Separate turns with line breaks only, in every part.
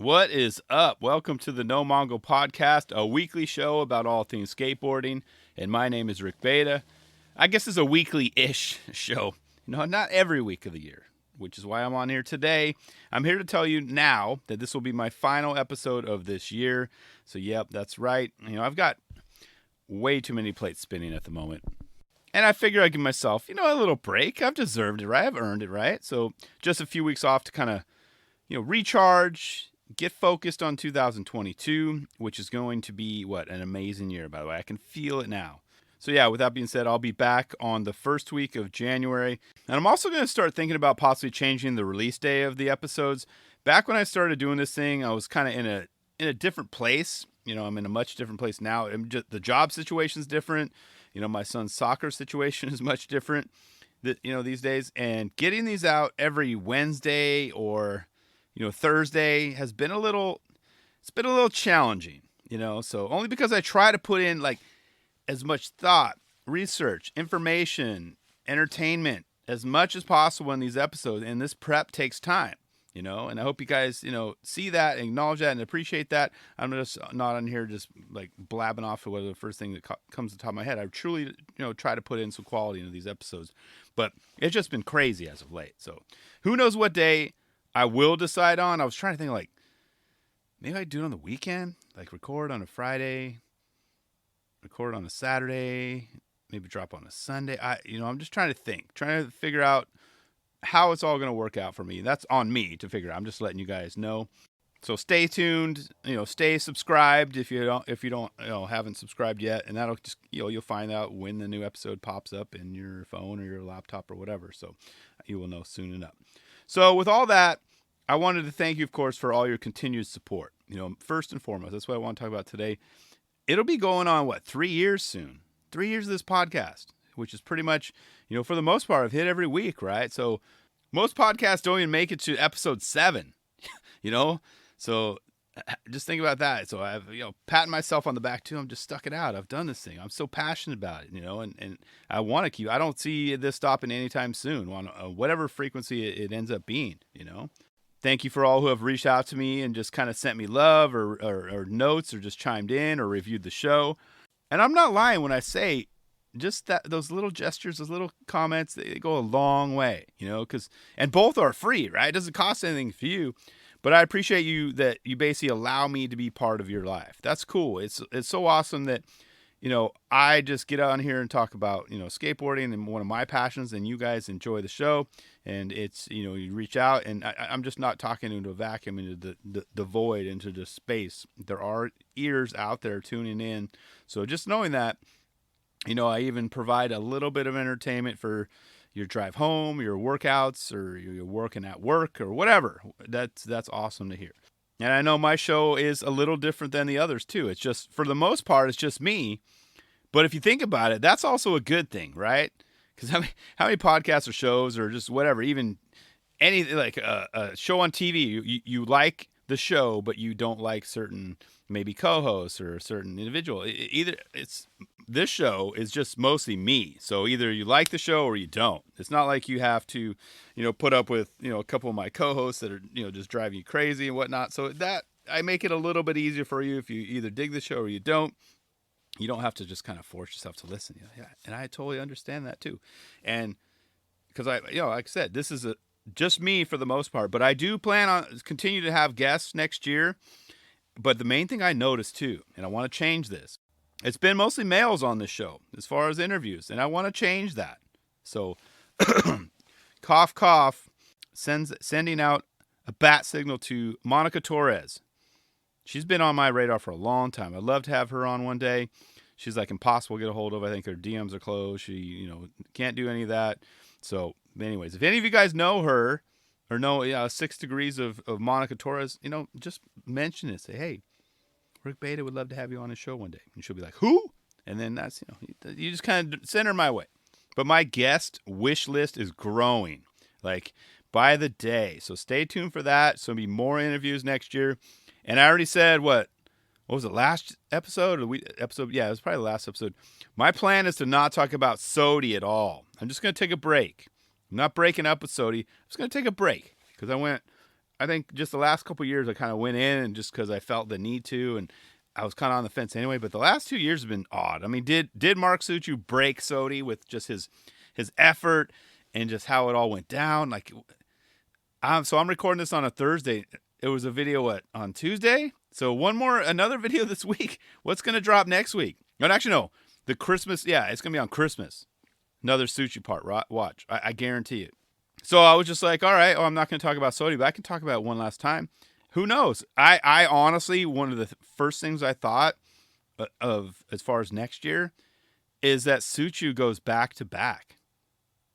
What is up? Welcome to the No Mongo Podcast, a weekly show about all things skateboarding. And my name is Rick Beta. I guess it's a weekly-ish show. Not every week of the year, which is why I'm on here today. I'm here to tell you now that this will be my final episode of this year. So, yep, that's right. I've got way too many plates spinning at the moment. And I figure I'd give myself, a little break. I've deserved it, right? I've earned it, right? So, just a few weeks off to kind of, recharge, get focused on 2022, which is going to be, an amazing year, by the way. I can feel it now. So yeah, with that being said, I'll be back on the first week of January. And I'm also going to start thinking about possibly changing the release day of the episodes. Back when I started doing this thing, I was kind of in a different place. I'm in a much different place now. The job situation is different. My son's soccer situation is much different, these days. And getting these out every Wednesday or Thursday has been a little challenging, so only because I try to put in as much thought, research, information, entertainment as much as possible in these episodes. And this prep takes time, and I hope you guys, see that, acknowledge that, and appreciate that. I'm just not on here just blabbing off of whatever the first thing that comes to the top of my head. I truly, try to put in some quality into these episodes, but it's just been crazy as of late. So who knows what day I will decide on. I was trying to think maybe I do it on the weekend, record on a Friday, record on a Saturday, maybe drop on a Sunday. I'm just trying to figure out how it's all going to work out for me. That's on me to figure out. I'm just letting you guys know. So stay tuned, stay subscribed if you don't haven't subscribed yet, and that'll just, you'll find out when the new episode pops up in your phone or your laptop or whatever. So you will know soon enough. So with all that, I wanted to thank you, of course, for all your continued support. First and foremost, that's what I want to talk about today. It'll be going on, 3 years soon? 3 years of this podcast, which is pretty much, for the most part, I've hit every week, right? So most podcasts don't even make it to episode 7, So just think about that. So I've, patting myself on the back too. I'm just stuck it out. I've done this thing. I'm so passionate about it, and I want to keep. I don't see this stopping anytime soon on whatever frequency it ends up being, Thank you for all who have reached out to me and just kind of sent me love or notes or just chimed in or reviewed the show. And I'm not lying when I say just that those little gestures, those little comments, they go a long way, and both are free, right? It doesn't cost anything for you. But I appreciate you that you basically allow me to be part of your life. That's cool. It's so awesome that, I just get on here and talk about, skateboarding and one of my passions, and you guys enjoy the show. And it's, you reach out, and I'm just not talking into a vacuum, into the void, into the space. There are ears out there tuning in. So just knowing that, I even provide a little bit of entertainment for your drive home, your workouts, or you're working at work or whatever. That's awesome to hear. And I know my show is a little different than the others too. It's just, for the most part, it's just me. But if you think about it, that's also a good thing, right? Because how many podcasts or shows or just whatever, even any a show on TV, you like the show, but you don't like certain maybe co-hosts or a certain individual. This show is just mostly me. So either you like the show or you don't. It's not like you have to, put up with, a couple of my co-hosts that are, just driving you crazy and whatnot. So that I make it a little bit easier for you if you either dig the show or you don't. You don't have to just kind of force yourself to listen. Yeah, and I totally understand that too. And because like I said, this is just me for the most part, but I do plan on continue to have guests next year. But the main thing I noticed too, and I want to change this, it's been mostly males on this show as far as interviews, and I want to change that. So, cough, cough, sending out a bat signal to Monica Torres. She's been on my radar for a long time. I'd love to have her on one day. She's impossible to get a hold of. I think her DMs are closed. She, can't do any of that. So, anyways, if any of you guys know her or know 6 Degrees of Monica Torres, just mention it. Say, hey, Rick Beta would love to have you on his show one day. And she'll be like, who? And then that's, you just kind of send her my way. But my guest wish list is growing by the day. So stay tuned for that. So there'll be more interviews next year. And I already said, what was it, last episode? Yeah, it was probably the last episode. My plan is to not talk about Sodi at all. I'm just going to take a break. I'm not breaking up with Sodi. I'm just going to take a break because I went I think just the last couple of years I kind of went in and just because I felt the need to, and I was kind of on the fence anyway. But the last 2 years have been odd. I mean, did Mark Suciu break Sodi with just his effort and just how it all went down? Like, so I'm recording this on a Thursday. It was a video on Tuesday. So another video this week. What's gonna drop next week? No, actually no. The Christmas, yeah, it's gonna be on Christmas. Another Suciu part. Watch, I guarantee it. So I was just like, all right, I'm not going to talk about Sodi, but I can talk about it one last time. Who knows? I honestly, one of the first things I thought of as far as next year is that Suciu goes back to back.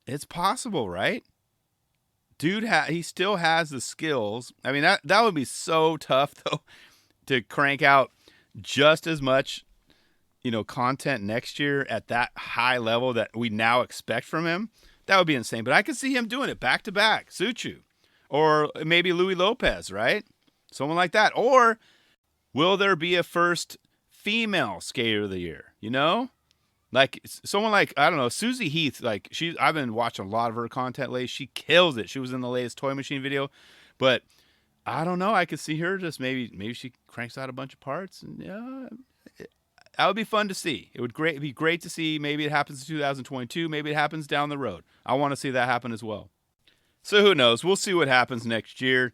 It's possible, right? Dude, he still has the skills. I mean, that would be so tough, though, to crank out just as much, content next year at that high level that we now expect from him. That would be insane. But I could see him doing it back to back. Suciu. Or maybe Louis Lopez, right? Someone like that. Or will there be a first female skater of the year? Like someone like, I don't know, Susie Heath. Like I've been watching a lot of her content lately. She kills it. She was in the latest Toy Machine video. But I don't know. I could see her just maybe she cranks out a bunch of parts. And that would be fun to see. It would be great to see. Maybe it happens in 2022. Maybe it happens down the road. I want to see that happen as well. So who knows? We'll see what happens next year.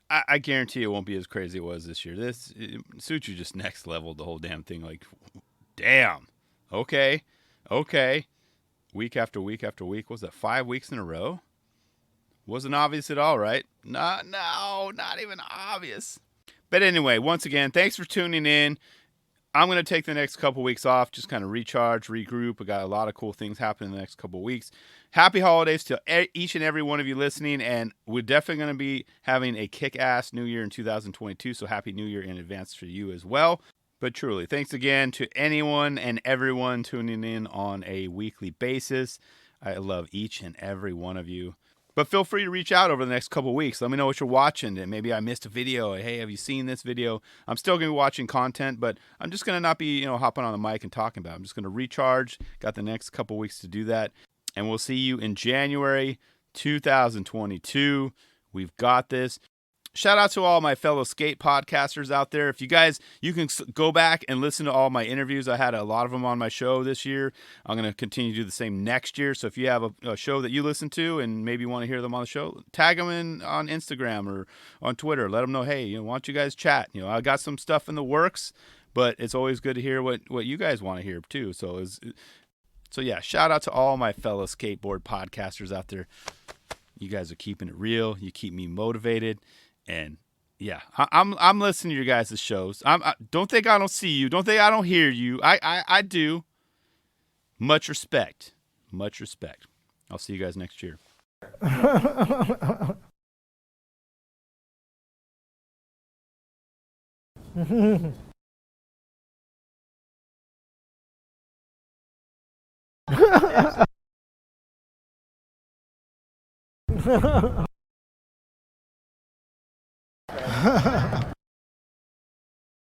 I guarantee it won't be as crazy as it was this year. Suciu just next leveled the whole damn thing. Like, damn. Okay. Week after week after week. What was that, 5 weeks in a row? Wasn't obvious at all, right? No, not even obvious. But anyway, once again, thanks for tuning in. I'm going to take the next couple weeks off, just kind of recharge, regroup. We got a lot of cool things happening in the next couple weeks. Happy holidays to each and every one of you listening, and we're definitely going to be having a kick-ass New Year in 2022, so Happy New Year in advance for you as well. But truly, thanks again to anyone and everyone tuning in on a weekly basis. I love each and every one of you. But feel free to reach out over the next couple of weeks. Let me know what you're watching. And maybe I missed a video. Hey, have you seen this video? I'm still going to be watching content, but I'm just going to not be, hopping on the mic and talking about it. I'm just going to recharge. Got the next couple of weeks to do that. And we'll see you in January 2022. We've got this. Shout out to all my fellow skate podcasters out there. If you guys, you can go back and listen to all my interviews. I had a lot of them on my show this year. I'm going to continue to do the same next year. So if you have a show that you listen to and maybe want to hear them on the show, tag them in on Instagram or on Twitter. Let them know, hey, why don't you guys chat? I got some stuff in the works, but it's always good to hear what you guys want to hear too. So yeah, shout out to all my fellow skateboard podcasters out there. You guys are keeping it real. You keep me motivated. And yeah, I'm listening to your guys' shows. Don't think I don't see you. Don't think I don't hear you. I do. Much respect. Much respect. I'll see you guys next year.